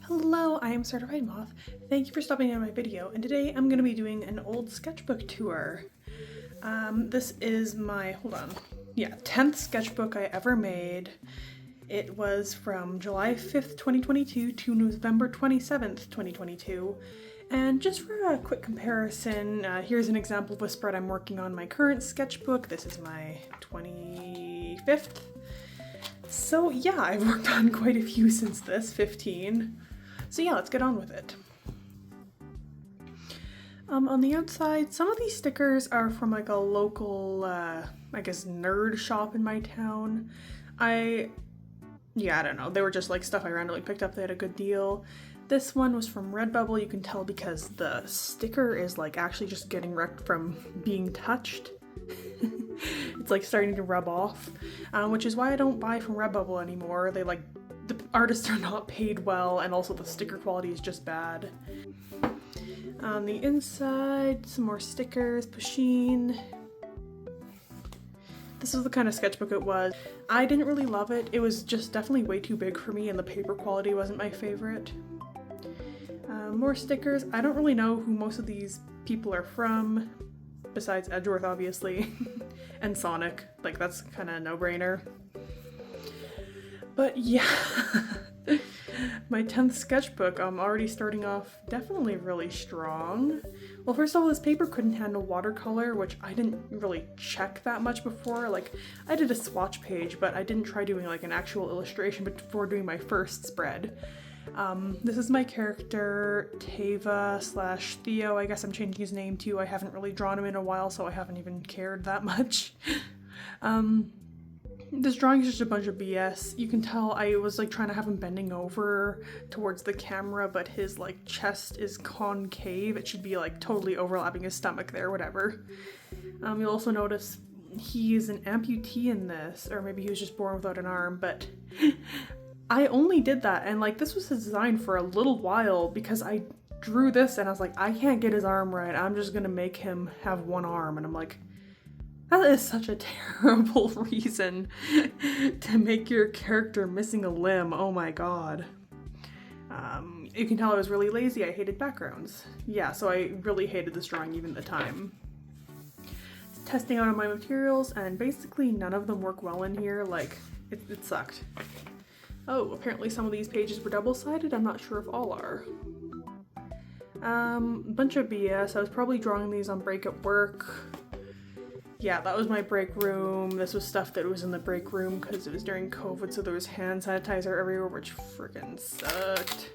Hello, I am Certified Moth. Thank you for stopping in my video, and today I'm going to be doing an old sketchbook tour. This is my, 10th sketchbook I ever made. It was from July 5th, 2022 to November 27th, 2022. And just for a quick comparison, here's an example of a spread I'm working on my current sketchbook. This is my 25th. So yeah, I've worked on quite a few since this, 15. So yeah, let's get on with it. On the outside, some of these stickers are from like a local, I guess, nerd shop in my town. I don't know, they were just like stuff I randomly picked up. They had a good deal. This one was from Redbubble. You can tell because the sticker is like actually just getting wrecked from being touched. It's like starting to rub off, which is why I don't buy from Redbubble anymore. The artists are not paid well, and also the sticker quality is just bad. On the inside, some more stickers, Pusheen. This was the kind of sketchbook it was. I didn't really love it. It was just definitely way too big for me, and the paper quality wasn't my favorite. More stickers. I don't really know who most of these people are from, besides Edgeworth, obviously, and Sonic. Like, that's kind of a no-brainer. But yeah, my 10th sketchbook, I'm already starting off definitely really strong. Well, first of all, this paper couldn't handle watercolor, which I didn't really check that much before. Like, I did a swatch page, but I didn't try doing like an actual illustration before doing my first spread. This is my character, Tava/Theo. I guess I'm changing his name too. I haven't really drawn him in a while, so I haven't even cared that much. This drawing is just a bunch of BS. You can tell I was like trying to have him bending over towards the camera, but his like chest is concave. It should be like totally overlapping his stomach there, whatever. You'll also notice he's an amputee in this, or maybe he was just born without an arm, but I only did that, and like this was his design for a little while because I drew this and I was like, I can't get his arm right. I'm just gonna make him have one arm, and I'm like, that is such a terrible reason to make your character missing a limb. Oh my god. You can tell I was really lazy. I hated backgrounds. Yeah, so I really hated this drawing even at the time. Testing out on my materials, and basically none of them work well in here. Like, it sucked. Oh, apparently some of these pages were double-sided. I'm not sure if all are. Bunch of BS. I was probably drawing these on break at work. Yeah, that was my break room. This was stuff that was in the break room because it was during COVID, so there was hand sanitizer everywhere, which freaking sucked.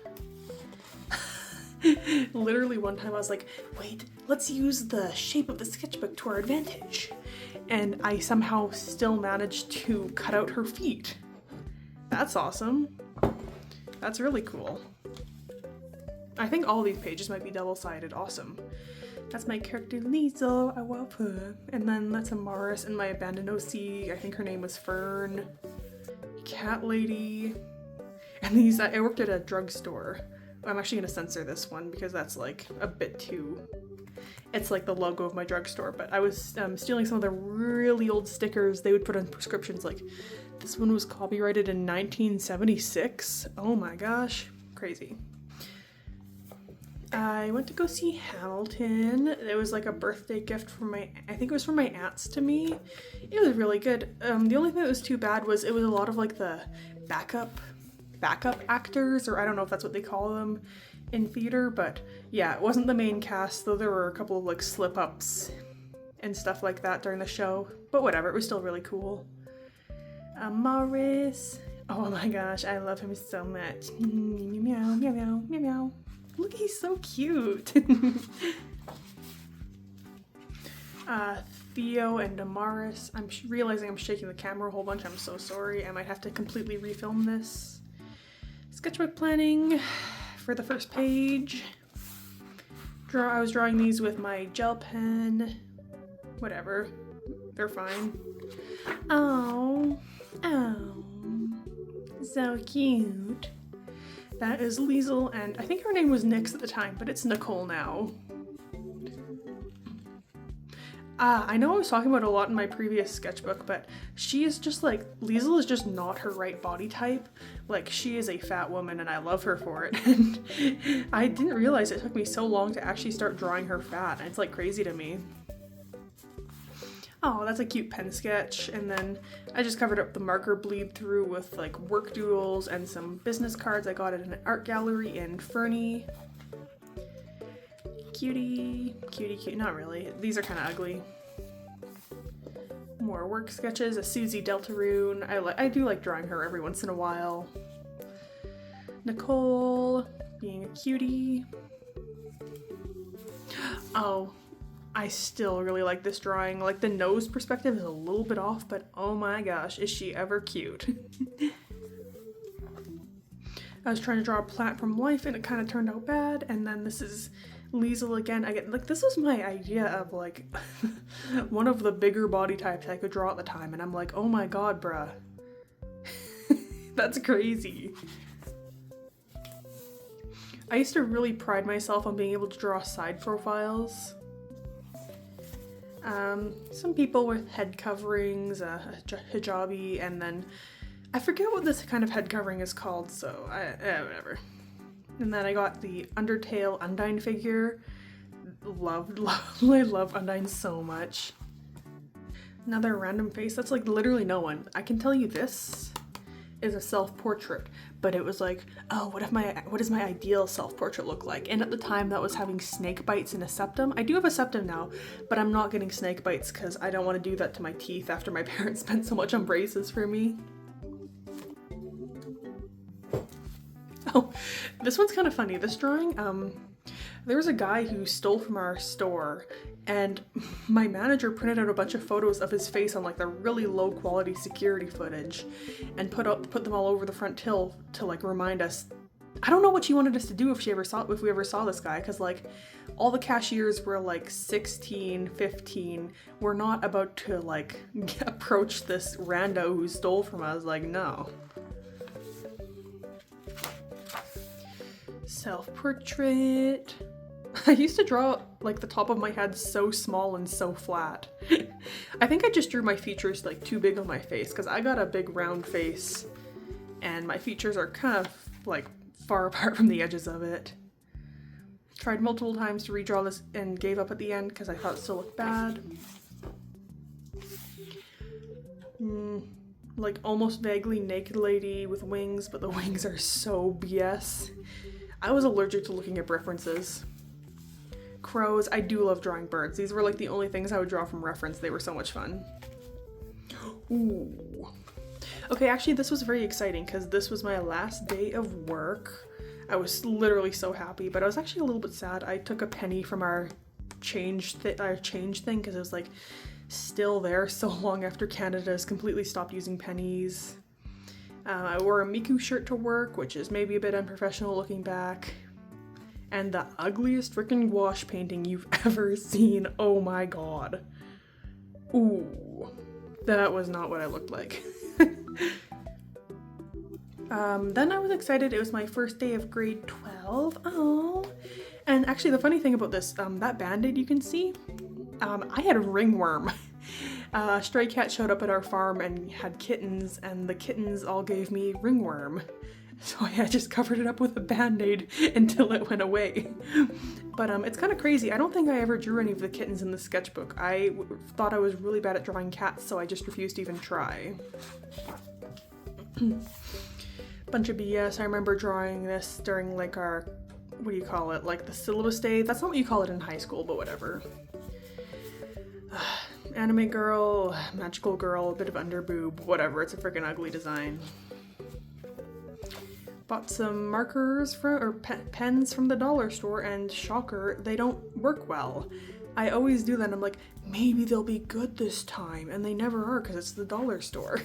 Literally one time I was like, wait, let's use the shape of the sketchbook to our advantage. And I somehow still managed to cut out her feet. That's awesome. That's really cool. I think all these pages might be double-sided. Awesome. That's my character Liesel, I love her. And then that's a Morris and my abandoned OC. I think her name was Fern. Cat lady. And these, I worked at a drugstore. I'm actually gonna censor this one because that's like a bit too, it's like the logo of my drugstore, but I was stealing some of the really old stickers they would put on prescriptions. Like, this one was copyrighted in 1976. Oh my gosh, crazy. I went to go see Hamilton. It was like a birthday gift from I think it was from my aunts to me. It was really good. The only thing that was too bad was it was a lot of like the backup actors, or I don't know if that's what they call them in theater, but yeah, it wasn't the main cast, though there were a couple of like slip-ups and stuff like that during the show, but whatever, it was still really cool. Morris. Oh my gosh, I love him so much. Meow, meow, meow, meow, meow. Look, he's so cute. Theo and Damaris. I'm realizing I'm shaking the camera a whole bunch. I'm so sorry. I might have to completely refilm this. Sketchbook planning for the first page. I was drawing these with my gel pen. Whatever. They're fine. Oh. So cute. That is Liesel, and I think her name was Nyx at the time, but it's Nicole now. I know I was talking about it a lot in my previous sketchbook, but she is just like, Liesel is just not her right body type. Like, she is a fat woman and I love her for it. And I didn't realize it took me so long to actually start drawing her fat. It's like crazy to me. Oh, that's a cute pen sketch. And then I just covered up the marker bleed through with like work doodles and some business cards I got at an art gallery in Fernie. Cutie, cutie, cute. Not really. These are kind of ugly. More work sketches. A Susie Deltarune. I do like drawing her every once in a while. Nicole being a cutie. Oh, I still really like this drawing. Like, the nose perspective is a little bit off, but oh my gosh, is she ever cute. I was trying to draw a plant from life and it kind of turned out bad. And then this is Liesel again. Like, this was my idea of like one of the bigger body types I could draw at the time, and I'm like, oh my god, bruh. That's crazy. I used to really pride myself on being able to draw side profiles. Some people with head coverings, hijabi, and then I forget what this kind of head covering is called, so whatever. And then I got the Undertale Undyne figure. I love Undyne so much. Another random face. That's like literally no one. I can tell you this is a self-portrait, but it was like, oh, what does my ideal self-portrait look like? And at the time that was having snake bites and a septum. I do have a septum now, but I'm not getting snake bites because I don't want to do that to my teeth after my parents spent so much on braces for me. Oh, this one's kind of funny. This drawing, there was a guy who stole from our store, and my manager printed out a bunch of photos of his face on like the really low quality security footage and put them all over the front till to like remind us. I don't know what she wanted us to do if we ever saw this guy, because like all the cashiers were like 16, 15. We're not about to like approach this rando who stole from us, like, no. Self-portrait. I used to draw like the top of my head so small and so flat. I think I just drew my features like too big on my face because I got a big round face and my features are kind of like far apart from the edges of it. Tried multiple times to redraw this and gave up at the end because I thought it still looked bad. Like almost vaguely naked lady with wings, but the wings are so BS. I was allergic to looking at references. Crows. I do love drawing birds. These were like the only things I would draw from reference. They were so much fun. Ooh. Okay, actually this was very exciting because this was my last day of work. I was literally so happy, but I was actually a little bit sad. I took a penny from our change thing because it was like still there so long after Canada has completely stopped using pennies. I wore a Miku shirt to work, which is maybe a bit unprofessional looking back. And the ugliest freaking gouache painting you've ever seen. Oh my god. Ooh. That was not what I looked like. Then I was excited. It was my first day of grade 12. Oh. And actually the funny thing about this, that band-aid you can see, I had a ringworm. A stray cat showed up at our farm and had kittens, and the kittens all gave me ringworm. So I just covered it up with a band-aid until it went away. But it's kind of crazy. I don't think I ever drew any of the kittens in the sketchbook. I thought I was really bad at drawing cats, so I just refused to even try. Bunch of BS. I remember drawing this during like our, what do you call it, like the syllabus day? That's not what you call it in high school, but whatever. Anime girl, magical girl, a bit of underboob, whatever. It's a freaking ugly design. Bought some markers pens from the dollar store, and shocker, they don't work well. I always do that and I'm like, maybe they'll be good this time, and they never are because it's the dollar store.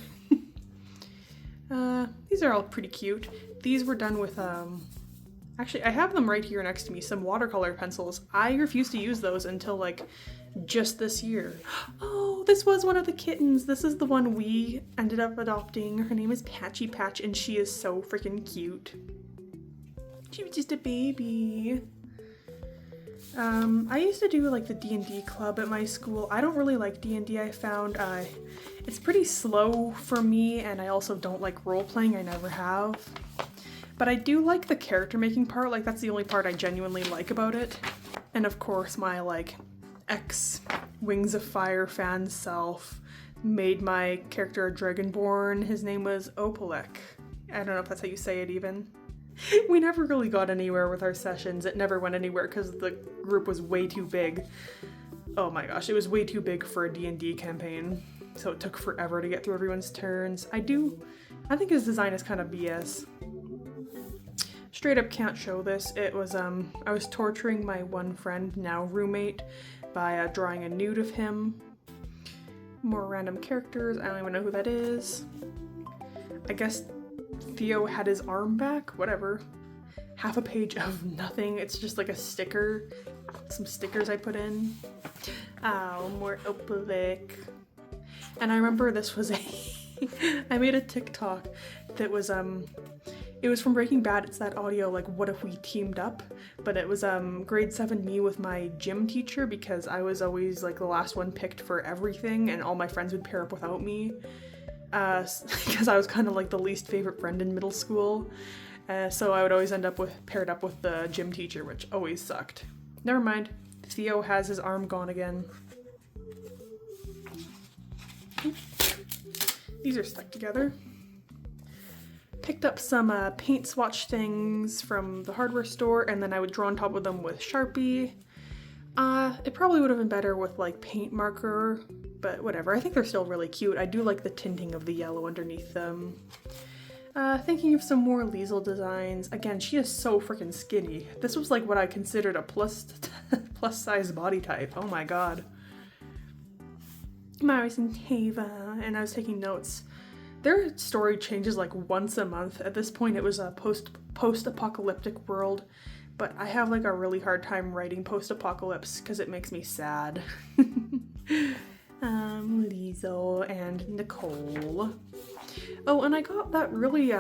These are all pretty cute. These were done with, actually I have them right here next to me, some watercolor pencils. I refused to use those until like just this year. Oh, this was one of the kittens. This is the one we ended up adopting. Her name is Patchy Patch and she is so freaking cute. She was just a baby. I used to do like the D&D club at my school. I don't really like D&D, I found. It's pretty slow for me, and I also don't like role-playing, I never have. But I do like the character making part, like that's the only part I genuinely like about it. And of course my like ex-Wings of Fire fan self made my character a Dragonborn. His name was Opalek. I don't know if that's how you say it even. We never really got anywhere with our sessions. It never went anywhere because the group was way too big. Oh my gosh, it was way too big for a D&D campaign. So it took forever to get through everyone's turns. I think his design is kind of BS. Straight up can't show this. It was, I was torturing my one friend, now roommate, by drawing a nude of him. More random characters, I don't even know who that is. I guess Theo had his arm back, whatever. Half a page of nothing, it's just like a sticker. Some stickers I put in. Oh, more Opalek. And I remember this was I made a TikTok that was, it was from Breaking Bad. It's that audio, like, what if we teamed up? But it was grade 7 me with my gym teacher because I was always like the last one picked for everything and all my friends would pair up without me. Because I was kind of like the least favorite friend in middle school. So I would always end up paired up with the gym teacher, which always sucked. Never mind. Theo has his arm gone again. These are stuck together. Picked up some paint swatch things from the hardware store, and then I would draw on top of them with Sharpie. It probably would have been better with like paint marker, but whatever. I think they're still really cute. I do like the tinting of the yellow underneath them. Thinking of some more Liesel designs. Again, she is so freaking skinny. This was like what I considered a plus size body type. Oh my god. Maris and Tava, and I was taking notes. Their story changes like once a month. At this point it was a post-apocalyptic world, but I have like a really hard time writing post-apocalypse because it makes me sad. Liesel and Nicole. Oh, and I got that really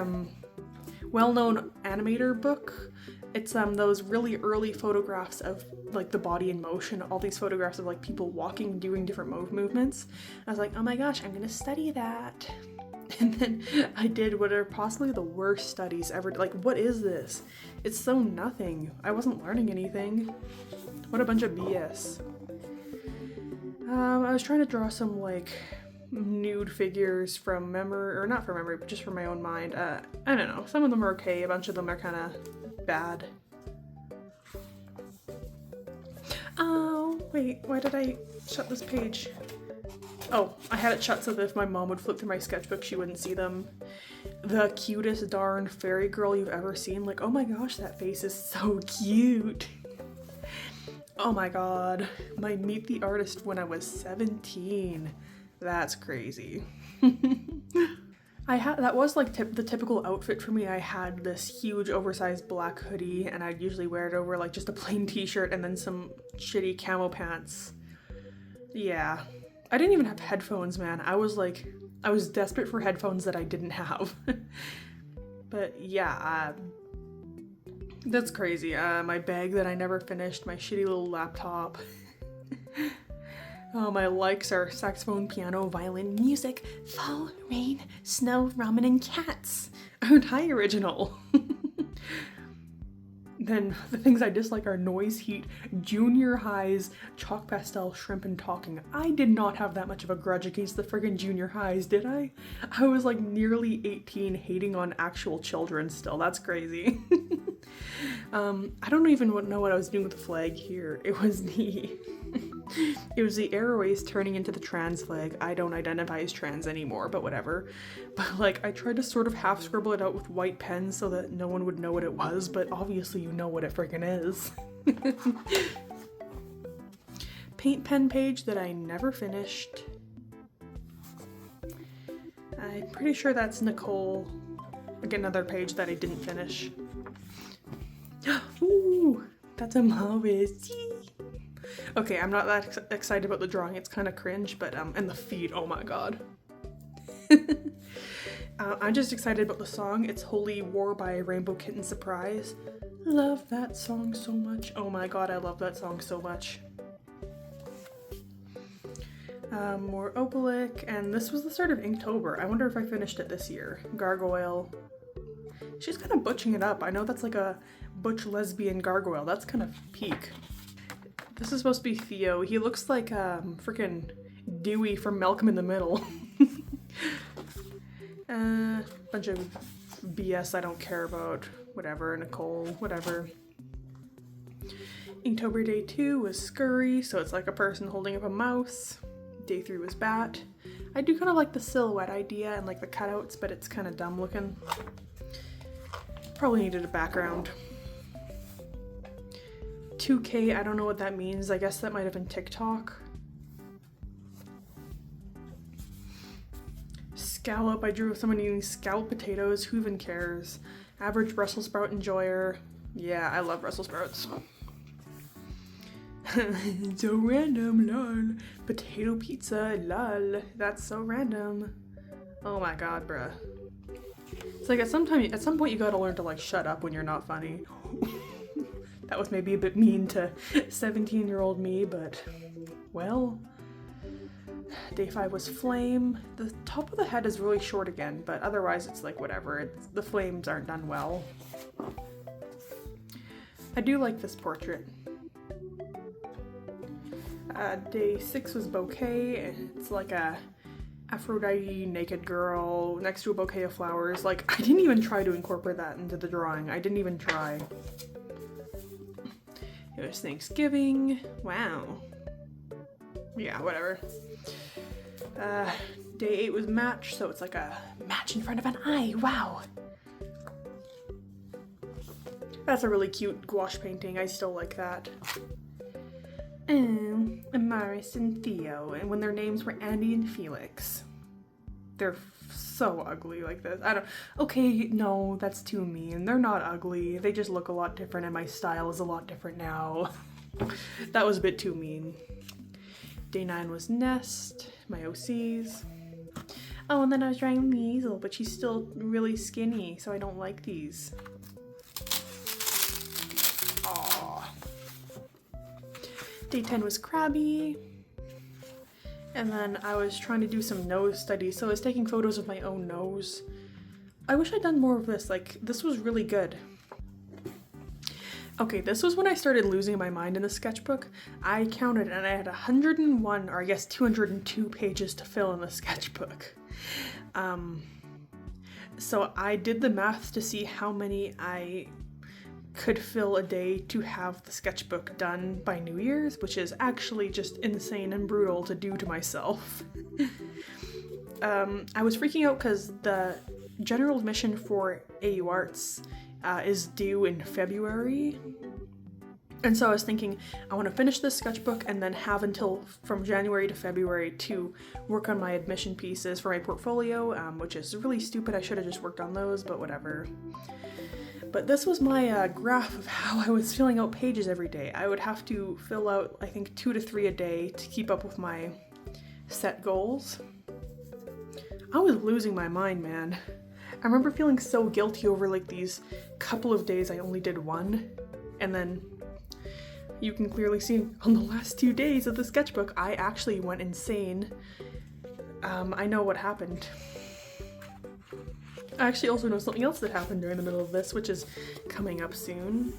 well-known animator book. It's those really early photographs of like the body in motion, all these photographs of like people walking, doing different movements. I was like, oh my gosh, I'm gonna study that. And then I did what are possibly the worst studies ever. Like, what is this? It's so nothing. I wasn't learning anything. What a bunch of BS. I was trying to draw some like nude figures from memory, or not from memory, but just from my own mind. I don't know. Some of them are okay. A bunch of them are kind of bad. Oh, wait. Why did I shut this page? Oh, I had it shut so that if my mom would flip through my sketchbook, she wouldn't see them. The cutest darn fairy girl you've ever seen. Like, oh my gosh, that face is so cute. Oh my god. My Meet the Artist when I was 17. That's crazy. That was like the typical outfit for me. I had this huge oversized black hoodie and I'd usually wear it over like just a plain t-shirt and then some shitty camo pants. Yeah. I didn't even have headphones, man. I was desperate for headphones that I didn't have. But yeah, that's crazy. My bag that I never finished, my shitty little laptop. Oh, my likes are saxophone, piano, violin, music, fall, rain, snow, ramen, and cats. Aren't I original? Then the things I dislike are noise, heat, junior highs, chalk pastel, shrimp, and talking. I did not have that much of a grudge against the friggin' junior highs, did I? I was like nearly 18 hating on actual children still. That's crazy. I don't even know what I was doing with the flag here. It was the airways turning into the trans flag. I don't identify as trans anymore, but whatever. But like, I tried to sort of half scribble it out with white pens so that no one would know what it was, but obviously you know what it freaking is. Paint pen page that I never finished. I'm pretty sure that's Nicole. Again, another page that I didn't finish. Ooh, that's a Mavis. Okay, I'm not that excited about the drawing. It's kind of cringe, but and the feet, oh my god. I'm just excited about the song. It's Holy War by Rainbow Kitten Surprise. Love that song so much. Oh my god, I love that song so much. More Opalic, and this was the start of Inktober. I wonder if I finished it this year. Gargoyle. She's kind of butching it up. I know that's like a butch lesbian gargoyle. That's kind of peak. This is supposed to be Theo. He looks like freaking Dewey from Malcolm in the Middle. Bunch of BS I don't care about. Whatever, Nicole, whatever. Inktober day 2 was Scurry, so it's like a person holding up a mouse. Day 3 was Bat. I do kind of like the silhouette idea and like the cutouts, but it's kind of dumb looking. Probably needed a background. 2K, I don't know what that means. I guess that might have been TikTok. Scallop, I drew someone eating scalloped potatoes. Who even cares? Average Brussels sprout enjoyer. Yeah, I love Brussels sprouts. So random, lol. Potato pizza, lol. That's so random. Oh my god, bruh. It's like at some point you gotta learn to like shut up when you're not funny. That was maybe a bit mean to 17-year-old me, but well. Day 5 was Flame. The top of the head is really short again, but otherwise it's like whatever. The flames aren't done well. I do like this portrait. Day 6 was Bouquet. It's like a Aphrodite naked girl next to a bouquet of flowers. Like, I didn't even try to incorporate that into the drawing. I didn't even try. It was Thanksgiving. Wow. Yeah, whatever. Day 8 was Match, so it's like a match in front of an eye. Wow. That's a really cute gouache painting. I still like that. Amaris and Theo, and when their names were Andy and Felix. They're so ugly like this. Okay, no, that's too mean. They're not ugly. They just look a lot different and my style is a lot different now. That was a bit too mean. Day 9 was Nest, my OCs. Oh, and then I was drawing Measle, but she's still really skinny, so I don't like these. Aww. Day 10 was Krabby. And then I was trying to do some nose studies, so I was taking photos of my own nose. I wish I'd done more of this, like, this was really good. Okay, this was when I started losing my mind in the sketchbook. I counted and I had 101, or I guess 202 pages to fill in the sketchbook. So I did the math to see how many I could fill a day to have the sketchbook done by New Year's, which is actually just insane and brutal to do to myself. I was freaking out because the general admission for AU Arts is due in February. And so I was thinking, I want to finish this sketchbook and then have until from January to February to work on my admission pieces for my portfolio, which is really stupid. I should have just worked on those, but whatever. But this was my graph of how I was filling out pages every day. I would have to fill out, I think, 2 to 3 a day to keep up with my set goals. I was losing my mind, man. I remember feeling so guilty over like these couple of days I only did one, and then you can clearly see on the last 2 days of the sketchbook I actually went insane. I know what happened. I actually also know something else that happened during the middle of this, which is coming up soon.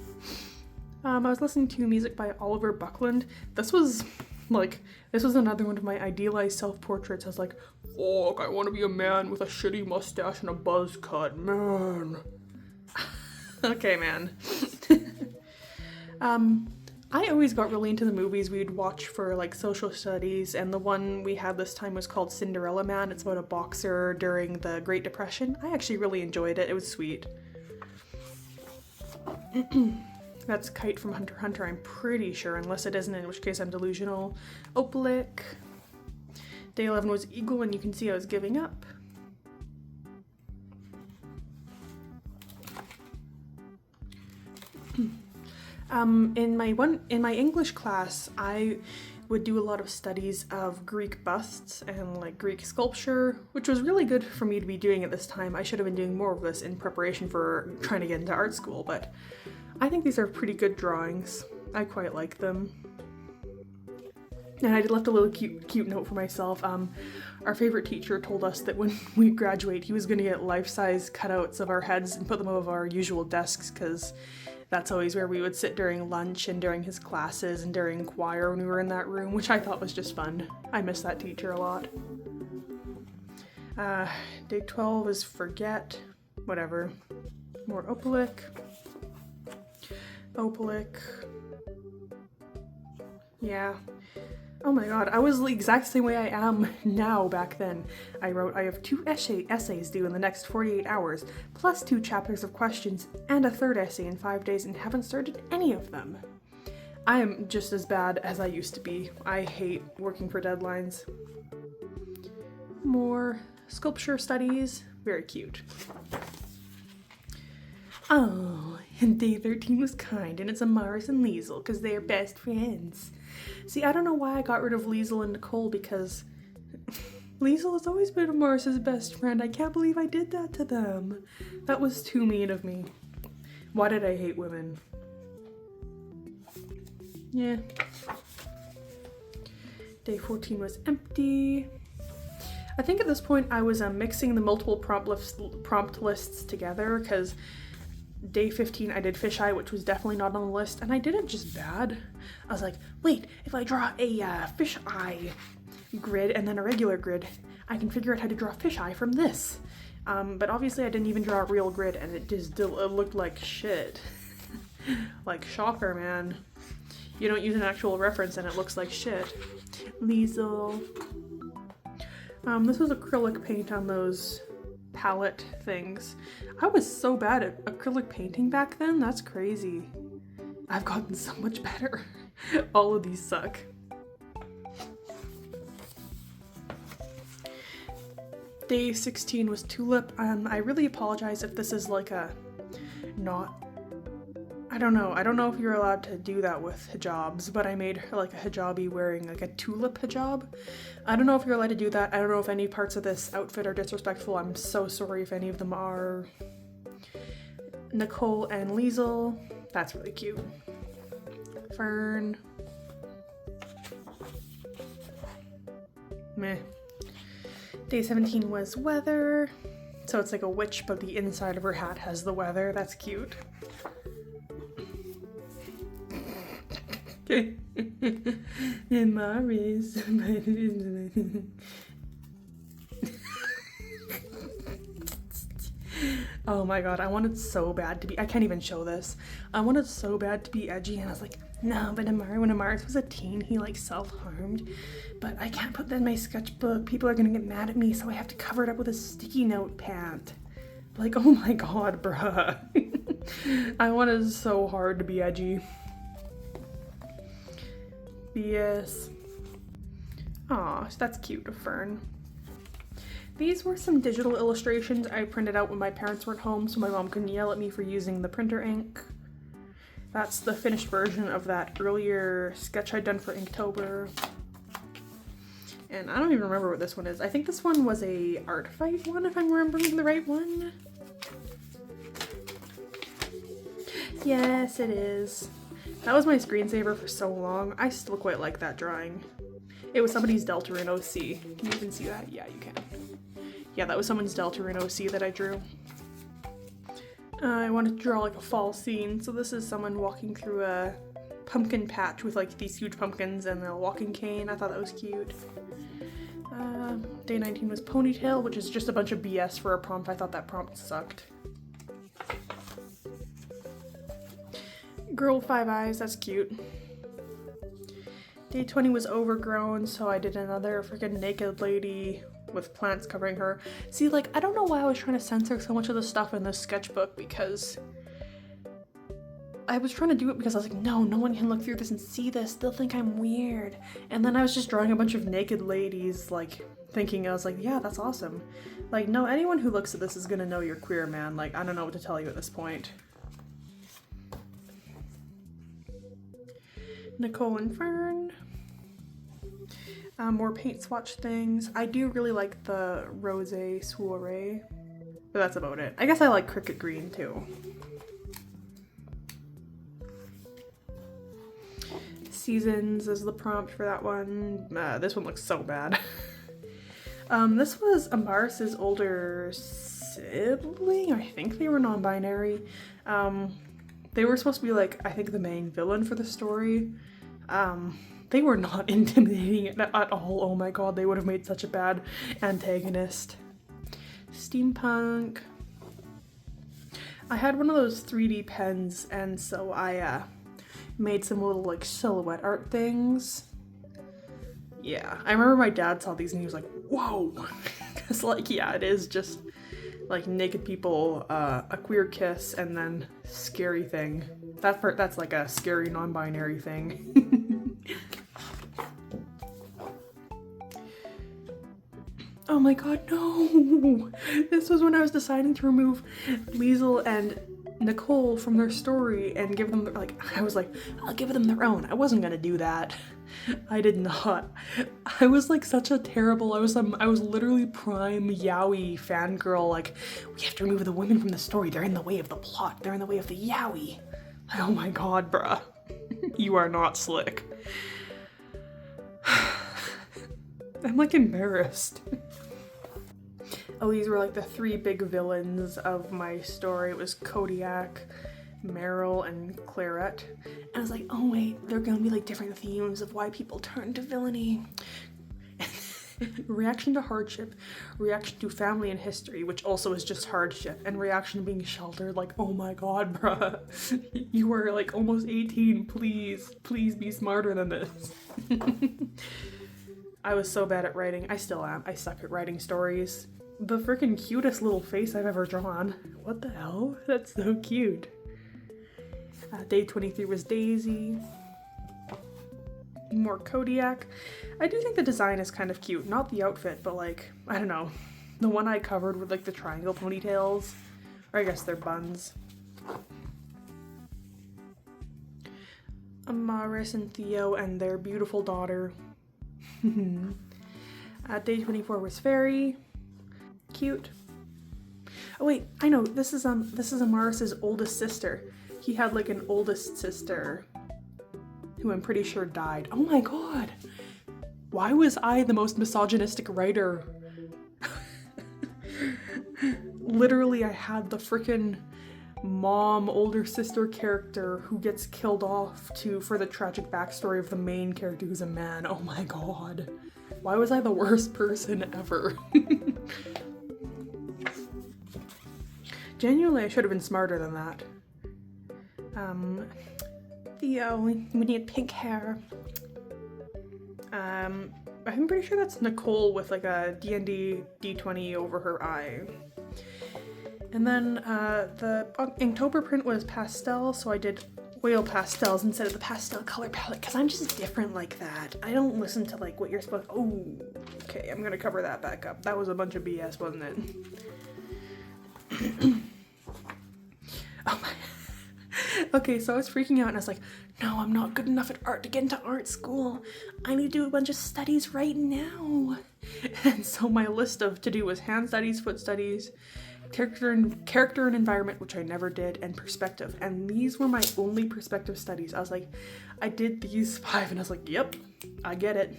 I was listening to music by Oliver Buckland. This was another one of my idealized self-portraits. I was like, fuck, I want to be a man with a shitty mustache and a buzz cut, man. Okay, man. I always got really into the movies we'd watch for like social studies, and the one we had this time was called Cinderella Man. It's about a boxer during the Great Depression. I actually really enjoyed it. It was sweet. That's Kite from Hunter x Hunter, I'm pretty sure, unless it isn't, in which case I'm delusional. Opalic. Day 11 was Eagle, and you can see I was giving up. In my English class, I would do a lot of studies of Greek busts and like Greek sculpture, which was really good for me to be doing at this time. I should have been doing more of this in preparation for trying to get into art school, but I think these are pretty good drawings. I quite like them. And I left a little cute note for myself. Our favorite teacher told us that when we graduate, he was going to get life-size cutouts of our heads and put them above our usual desks, because that's always where we would sit during lunch and during his classes and during choir when we were in that room, which I thought was just fun. I miss that teacher a lot. Day 12 is forget, whatever. More Opalic. Yeah. Oh my god, I was the exact same way I am now back then. I wrote, I have 2 essays due in the next 48 hours, plus 2 chapters of questions, and a 3rd essay in 5 days, and haven't started any of them. I am just as bad as I used to be. I hate working for deadlines. More sculpture studies, very cute. Oh, and day 13 was kind, and it's Amaris and Liesel, because they are best friends. See, I don't know why I got rid of Liesel and Nicole, because Liesel has always been Amaris' best friend. I can't believe I did that to them. That was too mean of me. Why did I hate women? Yeah. Day 14 was empty. I think at this point I was mixing the multiple prompt lists together, because day 15 I did fisheye, which was definitely not on the list, and I did it just bad. I was like, wait, if I draw a fisheye grid and then a regular grid, I can figure out how to draw fisheye from this. But obviously I didn't even draw a real grid, and it just it looked like shit. Like, shocker, man. You don't use an actual reference and it looks like shit. Liesel. This was acrylic paint on those palette things. I was so bad at acrylic painting back then, that's crazy. I've gotten so much better. All of these suck. Day 16 was tulip. I really apologize if this is like a not, I don't know if you're allowed to do that with hijabs, but I made her like a hijabi wearing like a tulip hijab. I don't know if you're allowed to do that. I don't know if any parts of this outfit are disrespectful. I'm so sorry if any of them are. Nicole and Liesel. That's really cute. Fern. Meh. Day 17 was weather. So it's like a witch, but the inside of her hat has the weather. That's cute. Maris. Oh my god, I wanted so bad to be, I can't even show this. I wanted so bad to be edgy, and I was like, no, but when Amaris was a teen, he like self-harmed. But I can't put that in my sketchbook. People are gonna get mad at me, so I have to cover it up with a sticky note pad. Like, oh my god, bruh. I wanted so hard to be edgy. BS. Aw, that's cute, a fern. These were some digital illustrations I printed out when my parents weren't home, so my mom couldn't yell at me for using the printer ink. That's the finished version of that earlier sketch I'd done for Inktober. And I don't even remember what this one is. I think this one was a art fight one, if I'm remembering the right one. Yes, it is. That was my screensaver for so long. I still quite like that drawing. It was somebody's Deltarune OC. Can you even see that? Yeah, you can. Yeah, that was someone's Deltarune OC that I drew. I wanted to draw like a fall scene, so this is someone walking through a pumpkin patch with like these huge pumpkins and a walking cane. I thought that was cute. Day 19 was ponytail, which is just a bunch of BS for a prompt. I thought that prompt sucked. Girl with 5 eyes, that's cute. Day 20 was overgrown, so I did another freaking naked lady with plants covering her. See, like, I don't know why I was trying to censor so much of the stuff in this sketchbook, because I was trying to do it because I was like, no one can look through this and see this. They'll think I'm weird. And then I was just drawing a bunch of naked ladies, like, thinking, I was like, yeah, that's awesome. Like, no, anyone who looks at this is gonna know you're queer, man. Like, I don't know what to tell you at this point. Nicole and Fern. More paint swatch things. I do really like the Rose Soiree, but that's about it. I guess I like Cricket Green too. Seasons is the prompt for that one. This one looks so bad. This was Amaris's older sibling. I think they were non-binary. They were supposed to be like, I think, the main villain for the story. They were not intimidating at all. Oh my god, they would have made such a bad antagonist. Steampunk. I had one of those 3D pens, and so I made some little like silhouette art things. Yeah, I remember my dad saw these and he was like, whoa! Because like, yeah, it is just like naked people, a queer kiss, and then scary thing. That's like a scary non-binary thing. Oh my god, no! This was when I was deciding to remove Liesel and Nicole from their story and give them, like, I was like, I'll give them their own. I wasn't gonna do that. I did not. I was like such a terrible, I was literally prime yaoi fangirl, like, we have to remove the women from the story. They're in the way of the plot. They're in the way of the yaoi. Oh my god, bruh. You are not slick. I'm like embarrassed. Oh, these were like the three big villains of my story. It was Kodiak, Meryl, and Claret. And I was like, oh wait, they're gonna be like different themes of why people turn to villainy. Reaction to hardship, reaction to family and history, which also is just hardship, and reaction to being sheltered. Like, oh my god, bruh. You are like almost 18. Please be smarter than this. I was so bad at writing. I still am. I suck at writing stories. The freaking cutest little face I've ever drawn. What the hell? That's so cute. Day 23 was Daisy. More Kodiak. I do think the design is kind of cute. Not the outfit, but like, I don't know. The one I covered with like the triangle ponytails. Or I guess they're buns. Amaris and Theo and their beautiful daughter. Day 24 was Fairy. Cute. Oh wait, I know, this is Amaris's oldest sister. He had like an oldest sister who I'm pretty sure died. Oh my god! Why was I the most misogynistic writer? Literally, I had the frickin' mom, older sister character who gets killed off for the tragic backstory of the main character who's a man. Oh my god. Why was I the worst person ever? Genuinely, I should have been smarter than that. Theo, we need pink hair. I'm pretty sure that's Nicole with like a D&D D20 over her eye. And then the Inktober print was pastel, so I did oil pastels instead of the pastel color palette, because I'm just different like that. I don't listen to like what you're supposed to. Oh, okay, I'm gonna cover that back up. That was a bunch of BS, wasn't it? Oh my. Okay, so I was freaking out and I was like, no, I'm not good enough at art to get into art school. I need to do a bunch of studies right now. And so my list of to do was hand studies, foot studies, character and environment, which I never did, and perspective. And these were my only perspective studies. I was like, I did these 5 and I was like, yep, I get it.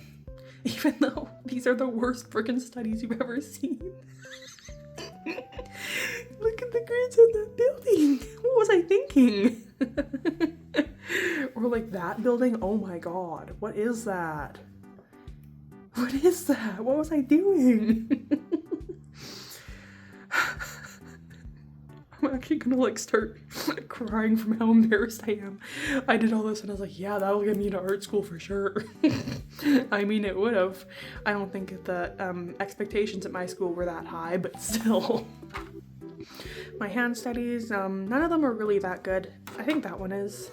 Even though these are the worst freaking studies you've ever seen. Look at the grids on that building. What was I thinking? Or like that building. Oh my god. What is that? What is that? What was I doing? I'm actually gonna like start crying from how embarrassed I am. I did all this and I was like, yeah, that'll get me into art school for sure. I mean, it would have. I don't think the expectations at my school were that high, but still. My hand studies, none of them are really that good. I think that one is.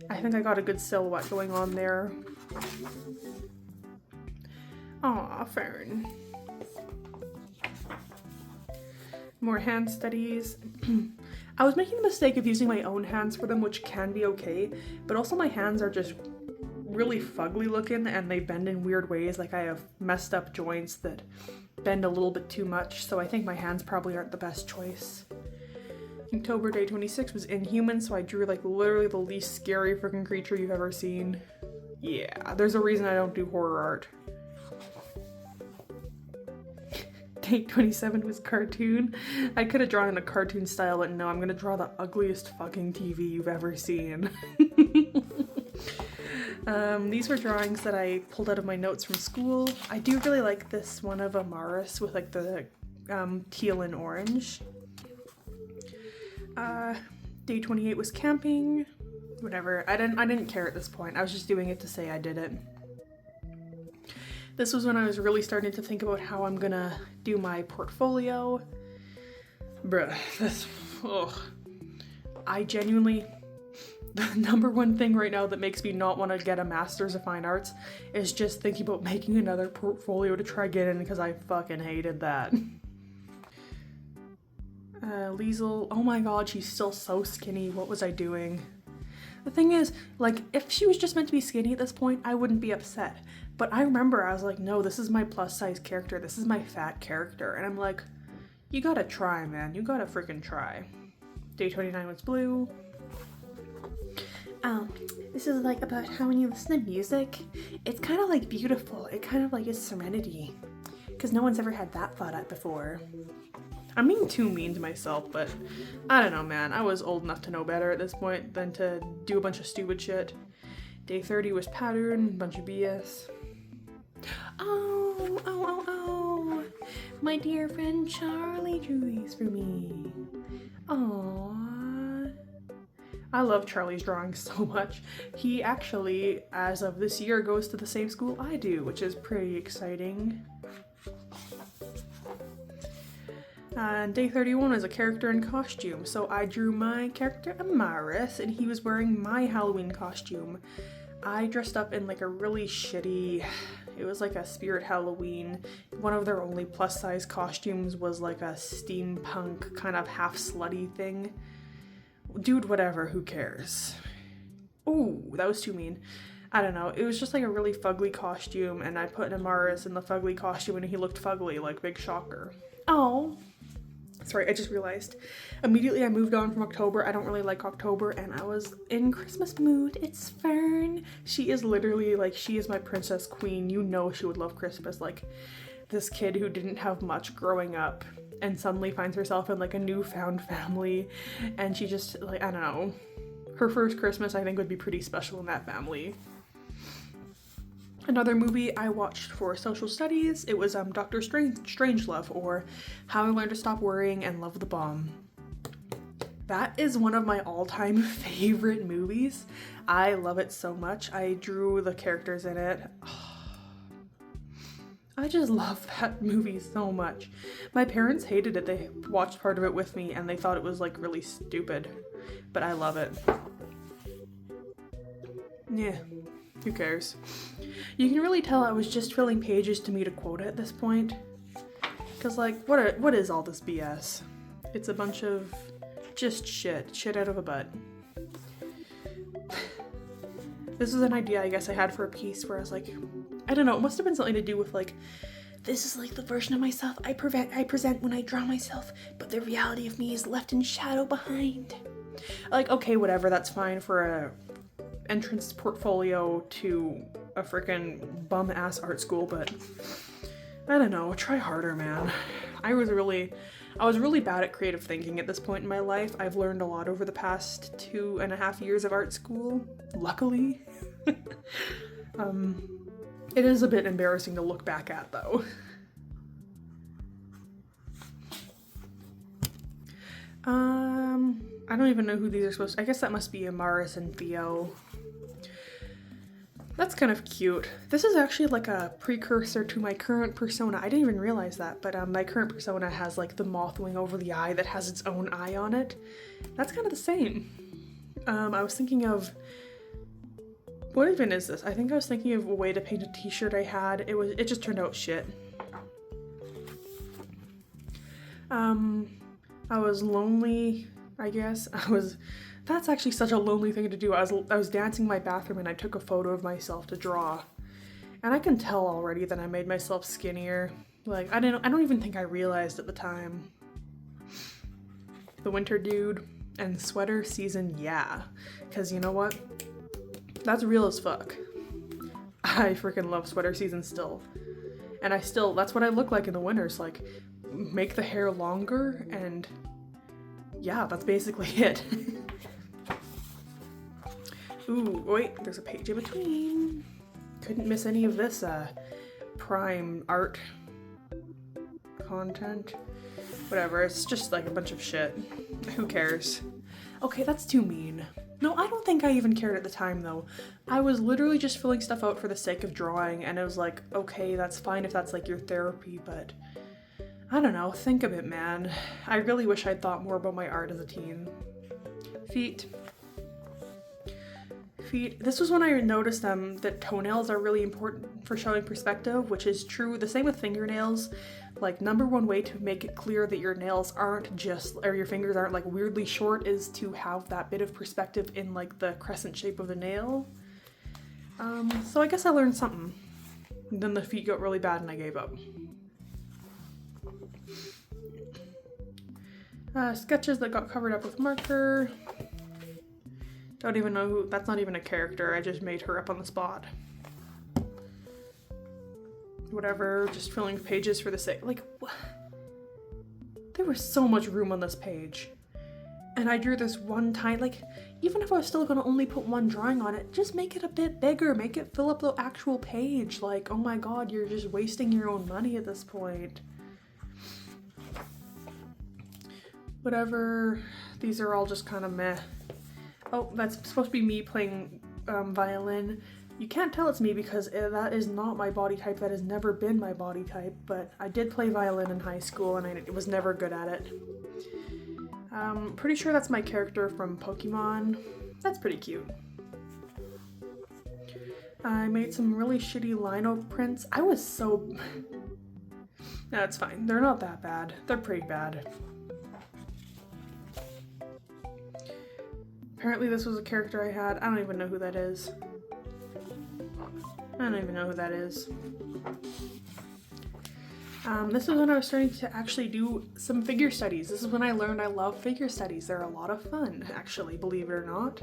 I think I got a good silhouette going on there. Aw, Fern. More hand studies. I was making the mistake of using my own hands for them, which can be okay, but also my hands are just really fugly looking and they bend in weird ways. Like I have messed up joints that bend a little bit too much, so I think my hands probably aren't the best choice. October day 26 was Inhuman, so I drew like literally the least scary freaking creature you've ever seen. Yeah, there's a reason I don't do horror art. Day 27 was cartoon. I could have drawn in a cartoon style, but no, I'm gonna draw the ugliest fucking TV you've ever seen. These were drawings that I pulled out of my notes from school. I do really like this one of Amaris with like the teal and orange. Day 28 was camping. Whatever. I didn't care at this point. I was just doing it to say I did it. This was when I was really starting to think about how I'm gonna do my portfolio. Bruh, this, ugh. I genuinely, the number one thing right now that makes me not want to get a Master's of Fine Arts is just thinking about making another portfolio to try get in, because I fucking hated that. Liesel, oh my god, she's still so skinny. What was I doing? The thing is, like, if she was just meant to be skinny at this point, I wouldn't be upset. But I remember I was like, no, this is my plus size character. This is my fat character. And I'm like, you gotta try, man. You gotta freaking try. Day 29 was blue. This is like about how when you listen to music, it's kind of like beautiful. It kind of like is serenity. Because no one's ever had that thought out before. I'm being too mean to myself, but I don't know, man. I was old enough to know better at this point than to do a bunch of stupid shit. Day 30 was pattern, bunch of BS. Oh, my dear friend Charlie drew these for me. Aww. I love Charlie's drawings so much. He actually, as of this year, goes to the same school I do, which is pretty exciting. Day 31 is a character in costume, so I drew my character Amaris, and he was wearing my Halloween costume. I dressed up in like a really shitty, it was like a Spirit Halloween. One of their only plus size costumes was like a steampunk kind of half slutty thing. Dude, whatever, who cares? Ooh, that was too mean. I don't know, it was just like a really fugly costume, and I put Amaris in the fugly costume and he looked fugly, like big shocker. Oh. Sorry, I just realized. Immediately I moved on from October. I don't really like October, and I was in Christmas mood. It's Fern. She is literally like, she is my princess queen. You know she would love Christmas. Like this kid who didn't have much growing up and suddenly finds herself in like a newfound family, and she just like, I don't know. Her first Christmas I think would be pretty special in that family. Another movie I watched for social studies, it was Dr. Strangelove, or How I Learned to Stop Worrying and Love the Bomb. That is one of my all-time favorite movies. I love it so much. I drew the characters in it. I just love that movie so much. My parents hated it. They watched part of it with me and they thought it was like really stupid, but I love it. Yeah. Who cares? You can really tell I was just filling pages to me to quote it at this point. Cause like, what is all this BS? It's a bunch of just shit out of a butt. This is an idea I guess I had for a piece where I was like, I don't know, it must have been something to do with like, this is like the version of myself I present when I draw myself, but the reality of me is left in shadow behind. Like, okay, whatever, that's fine for a entrance portfolio to a freaking bum ass art school, but I don't know, try harder, man. I was really bad at creative thinking at this point in my life. I've learned a lot over the past 2.5 years of art school, luckily. It is a bit embarrassing to look back at though. I don't even know who these are supposed to, I guess that must be Amaris and Theo. That's kind of cute. This is actually like a precursor to my current persona. I didn't even realize that, but my current persona has like the moth wing over the eye that has its own eye on it. That's kind of the same. I was thinking of, what even is this? I think I was thinking of a way to paint a t-shirt I had. It just turned out shit. I was lonely, I guess. I was That's actually such a lonely thing to do. I was dancing in my bathroom and I took a photo of myself to draw. And I can tell already that I made myself skinnier. Like, I don't even think I realized at the time. The winter dude and sweater season, yeah. Because you know what? That's real as fuck. I freaking love sweater season still. And that's what I look like in the winters. Like, make the hair longer and yeah, that's basically it. Ooh, wait, there's a page in between. Couldn't miss any of this prime art content. Whatever, it's just like a bunch of shit. Who cares? Okay, that's too mean. No, I don't think I even cared at the time though. I was literally just filling stuff out for the sake of drawing and it was like, okay, that's fine if that's like your therapy, but I don't know, think of it, man. I really wish I'd thought more about my art as a teen. Feet. This was when I noticed that toenails are really important for showing perspective, which is true. The same with fingernails. Like, number one way to make it clear that your nails aren't just, or your fingers aren't like weirdly short is to have that bit of perspective in like the crescent shape of the nail. So I guess I learned something. And then the feet got really bad and I gave up. Sketches that got covered up with marker. Don't even know who, that's not even a character, I just made her up on the spot. Whatever, just filling pages for the sake, like, there was so much room on this page. And I drew this one tiny, like, even if I was still gonna only put one drawing on it, just make it a bit bigger, make it fill up the actual page. Like, oh my god, you're just wasting your own money at this point. Whatever, these are all just kind of meh. Oh, that's supposed to be me playing violin. You can't tell it's me because that is not my body type. That has never been my body type, but I did play violin in high school and I was never good at it. Pretty sure that's my character from Pokemon. That's pretty cute. I made some really shitty lino prints. I was so... That's fine. They're not that bad. They're pretty bad. Apparently this was a character I had. I don't even know who that is. This is when I was starting to actually do some figure studies. This is when I learned I love figure studies. They're a lot of fun, actually, believe it or not.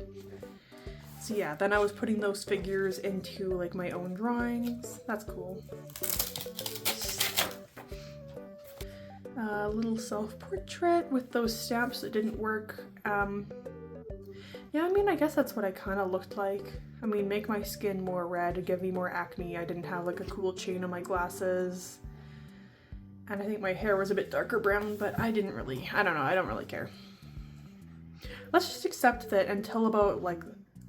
So yeah, then I was putting those figures into like my own drawings. That's cool. A little self-portrait with those stamps that didn't work. Yeah, I mean, I guess that's what I kind of looked like. I mean, make my skin more red, give me more acne. I didn't have like a cool chain on my glasses. And I think my hair was a bit darker brown, but I don't really care. Let's just accept that until about like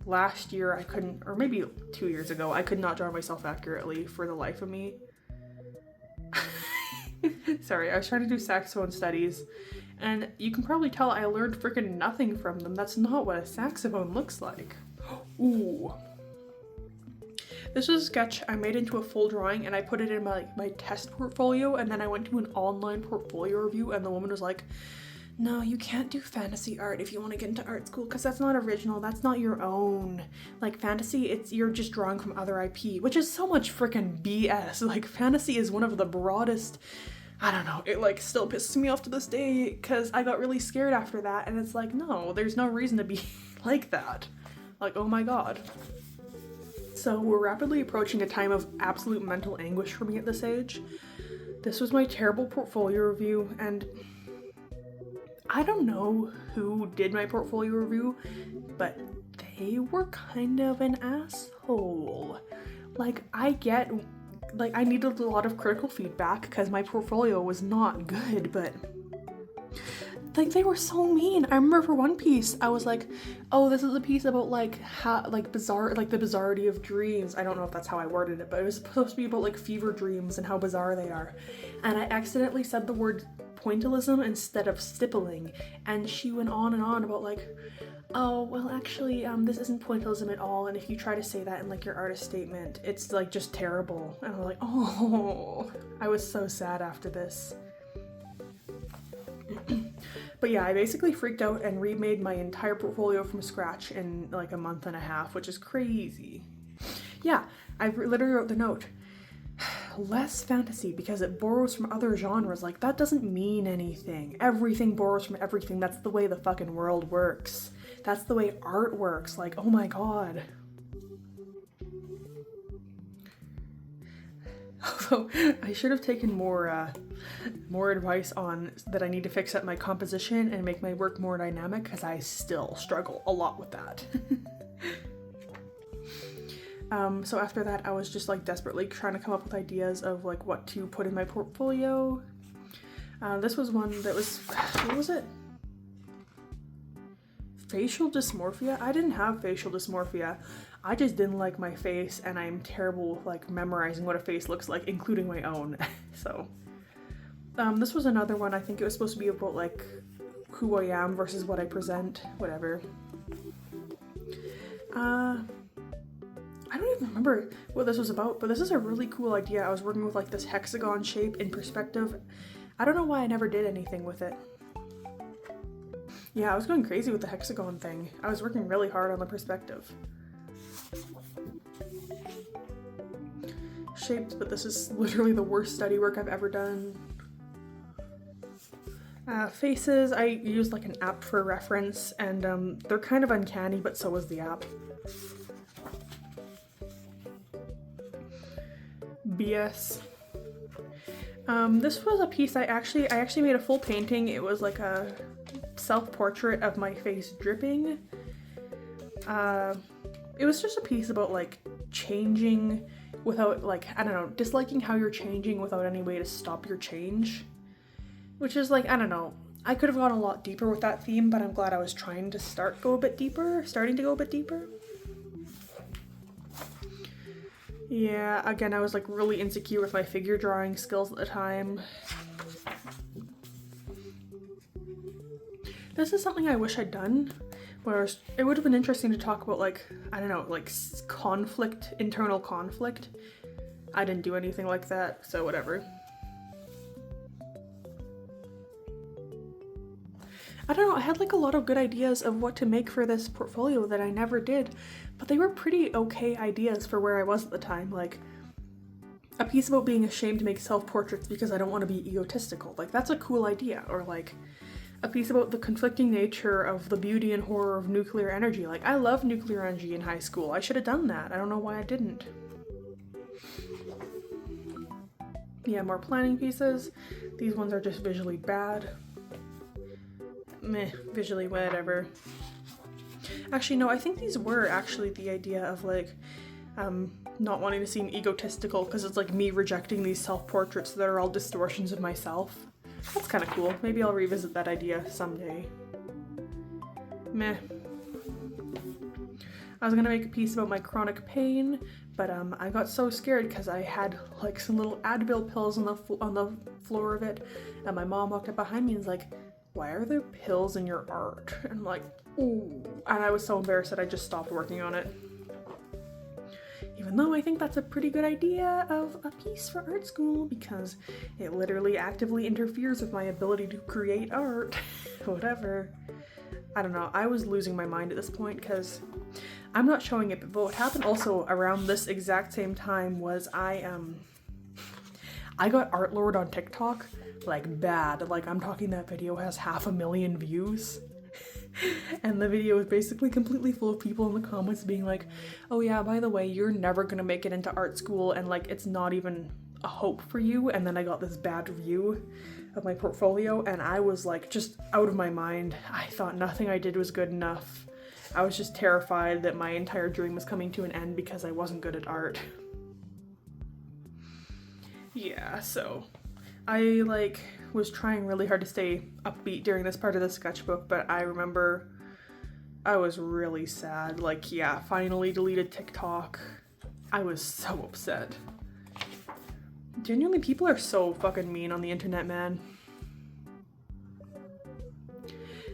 last year I couldn't, or maybe 2 years ago, I could not draw myself accurately for the life of me. Sorry, I was trying to do saxophone studies. And you can probably tell I learned freaking nothing from them. That's not what a saxophone looks like. Ooh. This was a sketch I made into a full drawing and I put it in my test portfolio, and then I went to an online portfolio review and the woman was like, no, you can't do fantasy art if you want to get into art school because that's not original, that's not your own. Like fantasy, you're just drawing from other IP, which is so much freaking BS. Like fantasy is one of the broadest, I don't know, it like still pisses me off to this day because I got really scared after that and it's like, no, there's no reason to be like that. Like, oh my god. So we're rapidly approaching a time of absolute mental anguish for me at this age. This was my terrible portfolio review and I don't know who did my portfolio review, but they were kind of an asshole. Like I needed a lot of critical feedback because my portfolio was not good, but like they were so mean. I remember for one piece I was like, oh, this is a piece about like bizarre, like the bizarrety of dreams. I don't know if that's how I worded it, but it was supposed to be about like fever dreams and how bizarre they are, and I accidentally said the word pointillism instead of stippling, and she went on and on about like, oh well actually this isn't pointillism at all, and if you try to say that in like your artist statement it's like just terrible. And I'm like, oh, I was so sad after this. But yeah, I basically freaked out and remade my entire portfolio from scratch in like a month and a half, which is crazy. Yeah, I literally wrote the note. Less fantasy because it borrows from other genres. Like, that doesn't mean anything. Everything borrows from everything. That's the way the fucking world works. That's the way art works. Like, oh my god. Although, I should have taken more advice on that I need to fix up my composition and make my work more dynamic, because I still struggle a lot with that. So after that, I was just like desperately trying to come up with ideas of like what to put in my portfolio. This was one that was, what was it? Facial dysmorphia? I didn't have facial dysmorphia. I just didn't like my face, and I'm terrible with like memorizing what a face looks like, including my own. So this was another one. I think it was supposed to be about like who I am versus what I present, whatever. I don't even remember what this was about, but this is a really cool idea. I was working with like this hexagon shape in perspective. I don't know why I never did anything with it. Yeah, I was going crazy with the hexagon thing. I was working really hard on the perspective. Shapes, but this is literally the worst study work I've ever done. Faces, I used like an app for reference, and they're kind of uncanny, but so is the app. BS. This was a piece I actually made a full painting. It was like a self-portrait of my face dripping. It was just a piece about like changing without like, I don't know, disliking how you're changing without any way to stop your change. Which is like, I don't know, I could have gone a lot deeper with that theme, but I'm glad I was trying to starting to go a bit deeper. Yeah, again, I was like really insecure with my figure drawing skills at the time. This is something I wish I'd done, where it would have been interesting to talk about like, I don't know, like conflict, internal conflict. I didn't do anything like that, so whatever. I don't know, I had like a lot of good ideas of what to make for this portfolio that I never did, but they were pretty okay ideas for where I was at the time. Like a piece about being ashamed to make self-portraits because I don't want to be egotistical. Like that's a cool idea. Or like a piece about the conflicting nature of the beauty and horror of nuclear energy. Like I loved nuclear energy in high school. I should have done that. I don't know why I didn't. Yeah, more planning pieces. These ones are just visually bad. Meh, visually whatever. Actually, no, I think these were actually the idea of like, not wanting to seem egotistical because it's like me rejecting these self-portraits that are all distortions of myself. That's kind of cool. Maybe I'll revisit that idea someday. Meh. I was gonna make a piece about my chronic pain, but I got so scared because I had like some little Advil pills on the floor of it, and my mom walked up behind me and was like, "Why are there pills in your art?" And I'm like, ooh. And I was so embarrassed that I just stopped working on it. Even though I think that's a pretty good idea of a piece for art school because it literally actively interferes with my ability to create art. Whatever. I don't know, I was losing my mind at this point because I'm not showing it, but what happened also around this exact same time was I got Art Lord on TikTok. Like bad, like I'm talking that video has 500,000 views. And the video is basically completely full of people in the comments being like, oh yeah, by the way, you're never gonna make it into art school and like it's not even a hope for you. And then I got this bad review of my portfolio and I was like just out of my mind. I thought nothing I did was good enough. I was just terrified that my entire dream was coming to an end because I wasn't good at art. Yeah, so I like was trying really hard to stay upbeat during this part of the sketchbook, but I remember I was really sad. Like, yeah, finally deleted TikTok. I was so upset. Genuinely, people are so fucking mean on the internet, man.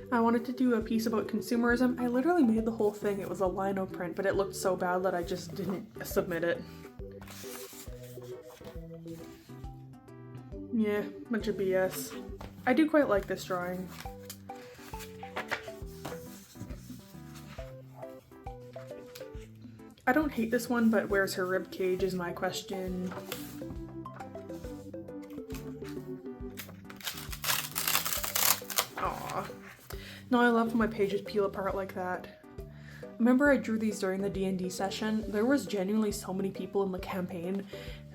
I wanted to do a piece about consumerism. I literally made the whole thing. It was a lino print, but it looked so bad that I just didn't submit it. Yeah, bunch of BS. I do quite like this drawing. I don't hate this one, but where's her rib cage is my question. Aw. No, I love when my pages peel apart like that. Remember I drew these during the D&D session? There was genuinely so many people in the campaign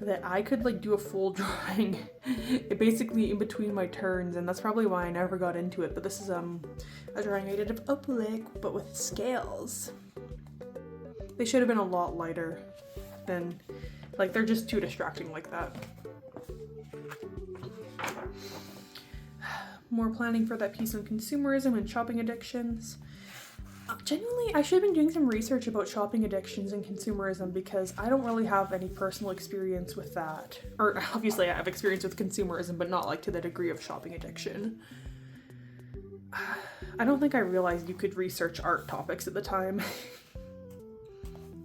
that I could like do a full drawing basically in between my turns, and that's probably why I never got into it. But this is a drawing I did of Opalik, but with scales. They should have been a lot lighter than, like, they're just too distracting like that. More planning for that piece on consumerism and shopping addictions. Genuinely, I should have been doing some research about shopping addictions and consumerism because I don't really have any personal experience with that. Or obviously I have experience with consumerism, but not like to the degree of shopping addiction. I don't think I realized you could research art topics at the time.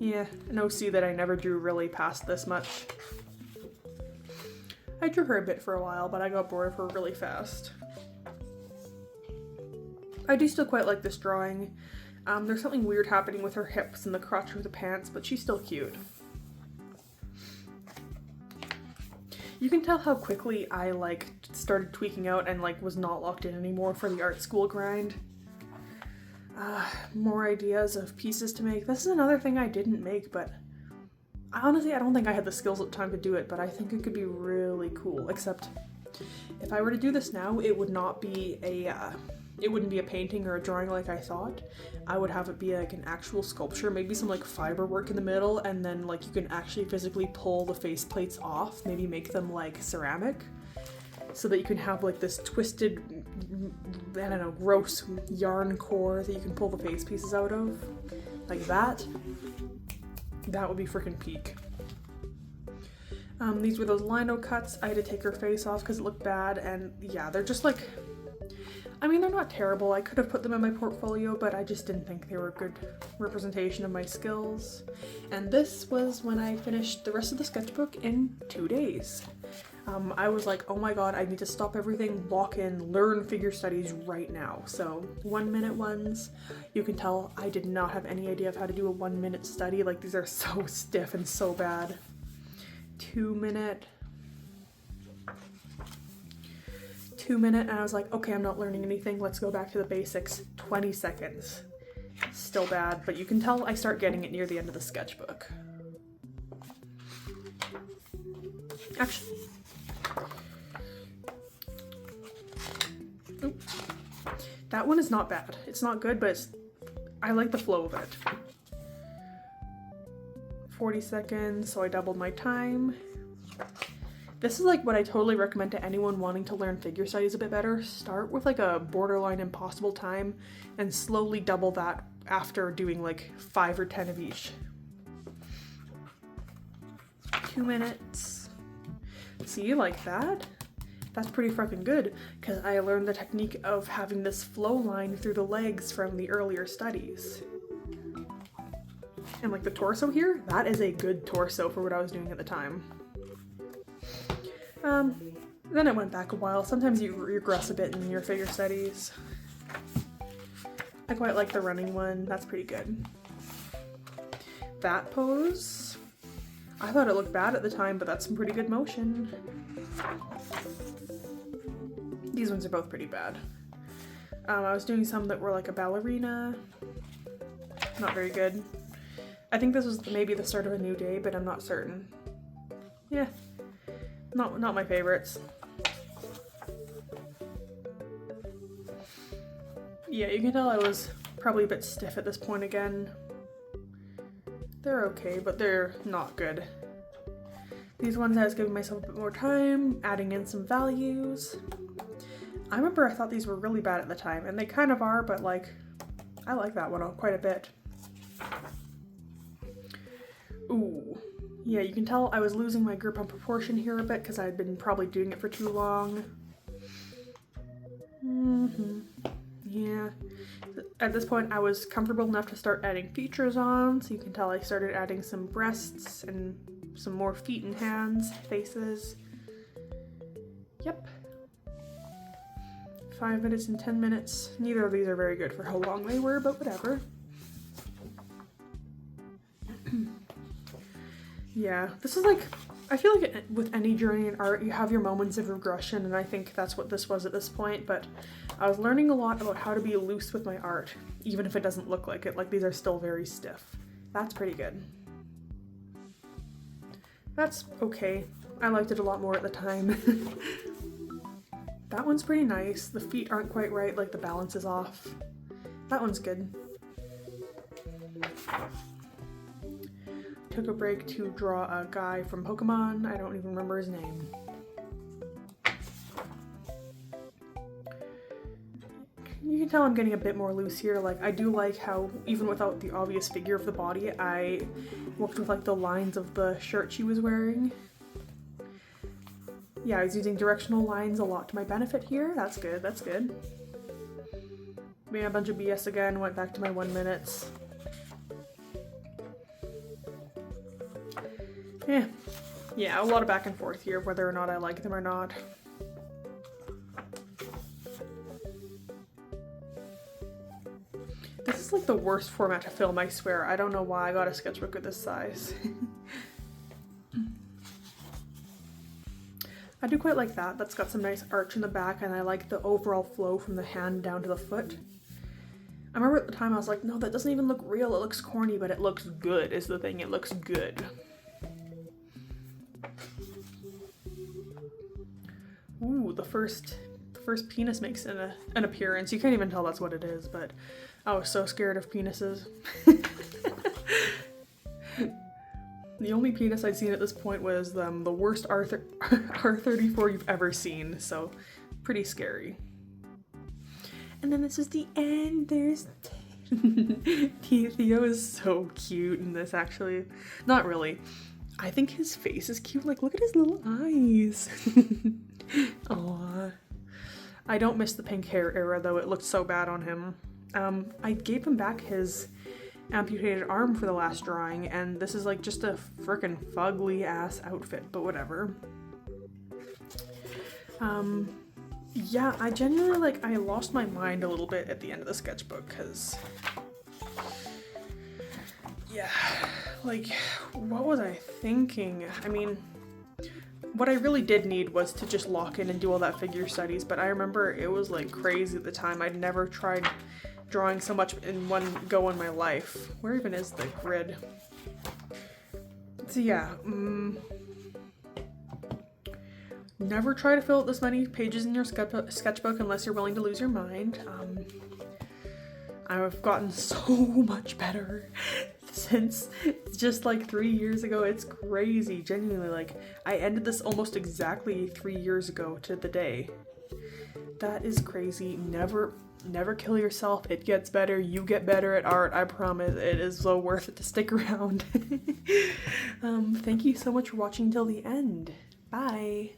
Yeah, an OC that I never drew really past this much. I drew her a bit for a while, but I got bored of her really fast. I do still quite like this drawing. There's something weird happening with her hips and the crotch of the pants, but she's still cute. You can tell how quickly I like started tweaking out and like was not locked in anymore for the art school grind. More ideas of pieces to make. This is another thing I didn't make, but honestly I don't think I had the skills at the time to do it, but I think it could be really cool, except if I were to do this now, it would not be it wouldn't be a painting or a drawing like I thought. I would have it be like an actual sculpture, maybe some like fiber work in the middle, and then like you can actually physically pull the face plates off, maybe make them like ceramic, so that you can have like this twisted, I don't know, gross yarn core that you can pull the face pieces out of. Like that. That would be freaking peak. These were those lino cuts. I had to take her face off because it looked bad, and yeah, they're just like, I mean, they're not terrible. I could have put them in my portfolio, but I just didn't think they were a good representation of my skills. And this was when I finished the rest of the sketchbook in 2 days. I was like, oh my god, I need to stop everything, lock in, learn figure studies right now. So 1 minute ones, you can tell I did not have any idea of how to do a 1 minute study. Like, these are so stiff and so bad. 2 minute, 2 minute, and I was like, okay, I'm not learning anything, let's go back to the basics. 20 seconds. Still bad, but you can tell I start getting it near the end of the sketchbook. Actually, oop. That one is not bad. It's not good, but I like the flow of it. 40 seconds, so I doubled my time. This is like what I totally recommend to anyone wanting to learn figure studies a bit better. Start with like a borderline impossible time and slowly double that after doing like 5 or 10 of each. 2 minutes. See, like that? That's pretty fucking good, because I learned the technique of having this flow line through the legs from the earlier studies. And like the torso here, that is a good torso for what I was doing at the time. Then it went back a while. Sometimes you regress a bit in your figure studies. I quite like the running one. That's pretty good. That pose, I thought it looked bad at the time, but that's some pretty good motion. These ones are both pretty bad. I was doing some that were like a ballerina. Not very good. I think this was maybe the start of a new day, but I'm not certain. Yeah. Not my favorites. Yeah, you can tell I was probably a bit stiff at this point again. They're okay, but they're not good. These ones I was giving myself a bit more time, adding in some values. I remember I thought these were really bad at the time, and they kind of are, but like, I like that one quite a bit. Ooh. Yeah, you can tell I was losing my grip on proportion here a bit because I had been probably doing it for too long. Yeah. At this point, I was comfortable enough to start adding features on, so you can tell I started adding some breasts and some more feet and hands, faces. Yep. 5 minutes and 10 minutes. Neither of these are very good for how long they were, but whatever. Yeah, this is like, I feel like with any journey in art, you have your moments of regression, and I think that's what this was at this point, but I was learning a lot about how to be loose with my art, even if it doesn't look like it. Like, these are still very stiff. That's pretty good. That's okay. I liked it a lot more at the time. That one's pretty nice. The feet aren't quite right, like the balance is off. That one's good. Took a break to draw a guy from Pokemon. I don't even remember his name. You can tell I'm getting a bit more loose here. Like, I do like how, even without the obvious figure of the body, I worked with like the lines of the shirt she was wearing. Yeah, I was using directional lines a lot to my benefit here. That's good, that's good. Made a bunch of BS again, went back to my 1 minutes. Yeah, a lot of back and forth here, whether or not I like them or not. This is like the worst format to film, I swear. I don't know why I got a sketchbook of this size. I do quite like that. That's got some nice arch in the back, and I like the overall flow from the hand down to the foot. I remember at the time I was like, no, that doesn't even look real. It looks corny, but it looks good is the thing. It looks good. Ooh, the first penis makes an appearance. You can't even tell that's what it is, but I was so scared of penises. The only penis I'd seen at this point was the worst R34 you've ever seen, so pretty scary. And then this is the end. There's Theo is so cute in this, actually. Not really. I think his face is cute. Like, look at his little eyes. Aww. I don't miss the pink hair era, though. It looked so bad on him. I gave him back his amputated arm for the last drawing, and this is like just a frickin' fugly ass outfit, but whatever. Yeah, I genuinely, like, I lost my mind a little bit at the end of the sketchbook, because, yeah, like, what was I thinking? I mean, what I really did need was to just lock in and do all that figure studies, but I remember it was like crazy at the time. I'd never tried drawing so much in one go in my life. Where even is the grid? So yeah, never try to fill out this many pages in your sketchbook unless you're willing to lose your mind. I've gotten so much better since just like 3 years ago. It's crazy, genuinely. Like, I ended this almost exactly 3 years ago to the day. That is crazy. Never kill yourself. It gets better. You get better at art. I promise. It is so worth it to stick around. Thank you so much for watching till the end. Bye.